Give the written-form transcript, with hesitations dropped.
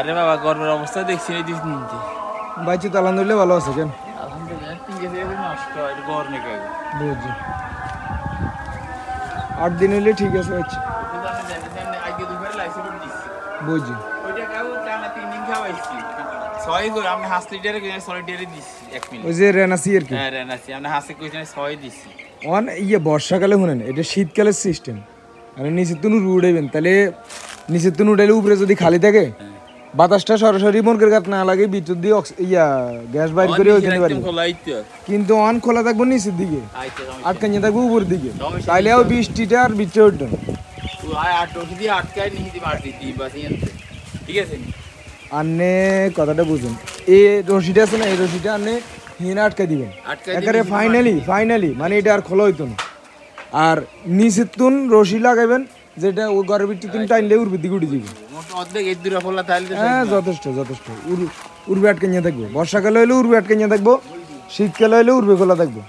আরে বাবা গরমের অবস্থা দেখছি এই দিন দিনতে বাইচে তালান দিলে ভালো আছে কেন আলহামদুলিল্লাহ তিন কেজি নষ্ট হয় গরমে কাজ বুঝছি 8 দিন হইলে ঠিক আছে হচ্ছে আগে দুপুরে লাইসেন্স দিচ্ছি বুঝছি ওইটা খাও টানা 3 দিন খাওয়াইছি 6 করে আমি হাফ লিটারে 6 লিটারে দিছি 1 মিনিট ওই যে রেনাসি আর কি হ্যাঁ রেনাসি আমি হাসে কইছেন 6 দিছি অন বর্ষাকালে শুনেন এটা শীতকালের সিস্টেম মানে নিচের তুনু উড়াইবেন তাহলে নিচের তুনু উড়াইলে উপরে যদি খালি থাকে বাতাসটা সরাসরি মনকের গাত না লাগে ভিতর দিয়ে গ্যাস বাইর করে ওইখানে বাড়ি কিন্তু অন খোলা থাকবো নিচের দিকে আটকানি থাকবো উপরের দিকে তাইলেও বৃষ্টিটা আর ভিতরে উঠবে না ঠিক আছে আন্নে কথাটা বুঝুন এই রশিটা আছে না এই রশিটা আন্নে হিনে আটকা দিবেন একেবারে ফাইনালি মানে এটা আর খোলা হইতো না আর নিচের তুন রশি লাগাইবেন যেটা ও ঘরের ভিতরে তুমি টাইনলে উড়বে দিকে উঠে যাবে হ্যাঁ যথেষ্ট উড়বে আটকে নিয়ে থাকবো বর্ষাকালে হইলে উড়বে আটকে নিয়ে থাকবো শীতকালে হইলে উড়বে খোলা থাকবো